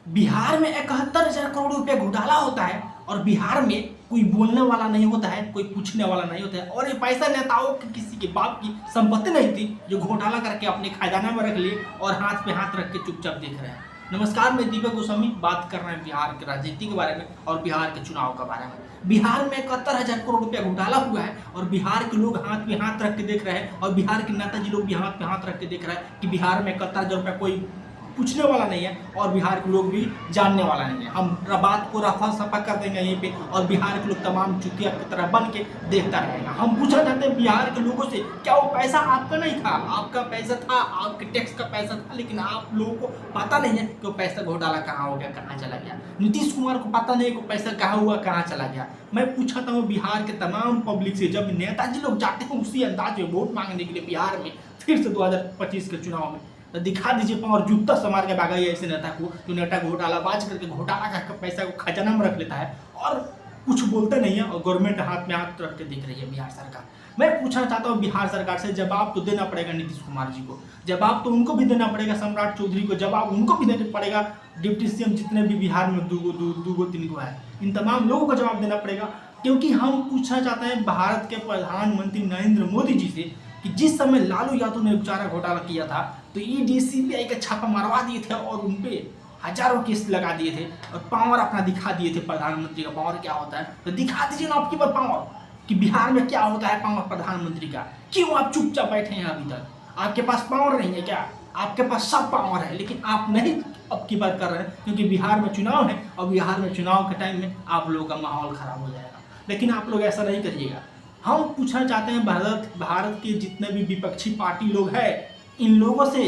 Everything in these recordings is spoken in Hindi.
बिहार में 71,000 करोड़ रुपया घोटाला होता है और बिहार में कोई बोलने वाला नहीं होता है, कोई पूछने वाला नहीं होता है। और ये पैसा नेताओं की किसी के बाप की संपत्ति नहीं थी जो घोटाला करके अपने खजाना में रख लिए और हाथ पे हाथ रख के चुपचाप देख रहे हैं। नमस्कार, मैं दीपक गोस्वामी बात कर रहे हैं बिहार की राजनीति के बारे में और बिहार के चुनाव के बारे में। बिहार में 71,000 करोड़ रुपया घोटाला हुआ है और बिहार के लोग हाथ में हाथ रख के देख रहे हैं और बिहार के नेताजी लोग भी हाथ में हाथ रख के देख रहे हैं कि बिहार में 71,000 रुपया कोई पूछने वाला नहीं है और बिहार के लोग भी जानने वाला नहीं है। हम बात को रफा सफा कर देंगे यहीं पे और बिहार के लोग तमाम चुतिया की तरह बन के देखता रहेगा। हम पूछना चाहते हैं बिहार के लोगों से, क्या वो पैसा आपका नहीं था? आपका पैसा था, आपके टैक्स का पैसा था, लेकिन आप लोगों को पता नहीं है कि वो पैसा घोटाला कहाँ हो गया, कहाँ चला गया। नीतीश कुमार को पता नहीं है कि पैसा कहाँ हुआ, कहाँ चला गया। मैं पूछता हूँ बिहार के तमाम पब्लिक से, जब नेताजी लोग जाते हैं उसी अंदाज में वोट मांगने के लिए बिहार में फिर से 2025 के चुनाव में, तो दिखा दीजिए और जूता से मार के भागा ऐसे नेता को जो नेता घोटालाबाज करके घोटाला करके पैसा को खजाना में रख लेता है और कुछ बोलते नहीं है और गवर्नमेंट हाथ में हाथ रख के दिख रही है बिहार सरकार। मैं पूछना चाहता हूँ बिहार सरकार से, जवाब तो देना पड़ेगा नीतीश कुमार जी को, जवाब तो उनको भी देना पड़ेगा सम्राट चौधरी को, जवाब उनको भी देना पड़ेगा डिप्टी सीएम जितने भी बिहार में दो तीन को है, इन तमाम लोगों को जवाब देना पड़ेगा। क्योंकि हम पूछना चाहते हैं भारत के प्रधानमंत्री नरेंद्र मोदी जी से कि जिस समय लालू यादव ने बेचारा घोटाला किया था तो ईडी सीबीआई का छापा मरवा दिए थे और उनपे हजारों केस लगा दिए थे और पावर अपना दिखा दिए थे। प्रधानमंत्री का पावर क्या होता है तो दिखा दीजिए ना आपकी पावर कि बिहार में क्या होता है पावर प्रधानमंत्री का। क्यों आप चुपचाप बैठे हैं अभी तक? आपके पास पावर नहीं है क्या? आपके पास सब पावर है लेकिन आप नहीं अब की बात कर रहे हैं क्योंकि बिहार में चुनाव है और बिहार में चुनाव के टाइम में आप लोगों का माहौल खराब हो जाएगा। लेकिन आप लोग ऐसा नहीं करिएगा। हम पूछना चाहते हैं भारत के जितने भी विपक्षी पार्टी लोग हैं इन लोगों से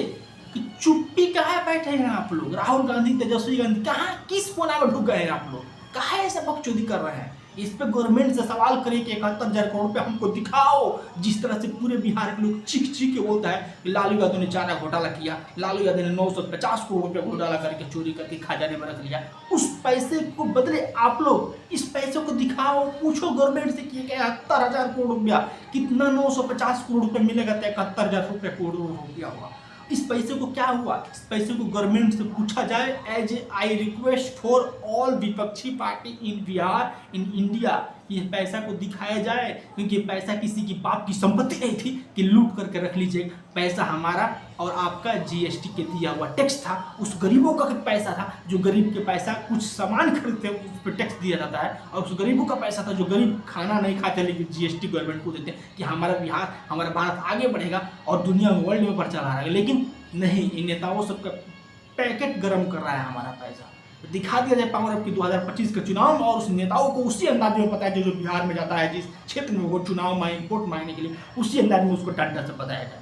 कि चुप्पी कहाँ बैठे हैं आप लोग? राहुल गांधी, तेजस्वी गांधी कहाँ, किस कोना में ढुक गए हैं आप लोग? कहाँ ऐसे बकचोदी कर रहे हैं? इस पे गवर्नमेंट से सवाल करें कि 71,000 करोड़ रुपये हमको दिखाओ। जिस तरह से पूरे बिहार के लोग चीख के बोलता है कि लालू यादव ने चारा घोटाला किया, लालू यादव ने 950 करोड़ रुपये घोटाला करके चोरी करके खजाने में रख लिया, उस पैसे को बदले आप लोग इस पैसे को दिखाओ। पूछो गवर्नमेंट से कि 71,000 करोड़ रुपया कितना 950 करोड़ रुपये मिलेगा तो 71,000 करोड़ रुपया हुआ। इस पैसे को क्या हुआ? इस पैसे को गवर्नमेंट से पूछा जाए। As I request for all विपक्षी party in Bihar in India, ये पैसा को दिखाया जाए क्योंकि पैसा किसी की बाप की संपत्ति नहीं थी कि लूट करके रख लीजिए। पैसा हमारा और आपका जीएसटी के दिया हुआ टैक्स था, उस गरीबों का पैसा था जो गरीब के पैसा कुछ सामान खरीदते उस पर टैक्स दिया जाता है और उस गरीबों का पैसा था जो गरीब खाना नहीं खाते लेकिन जीएसटी गवर्नमेंट को देते कि हमारा बिहार, हमारा भारत आगे बढ़ेगा और दुनिया में वर्ल्ड में प्रचल रहा है। लेकिन नहीं, इन नेताओं सबका पैकेट गर्म कर रहा है हमारा पैसा। दिखा दिया जाए पावर आपकी 2025 के चुनाव में और उस नेताओं को उसी अंदाज में पता है जो बिहार में जाता है, जिस क्षेत्र में वो चुनाव वोट मांगने के लिए उसी अंदाज में उसको डंडा से बताया जाए।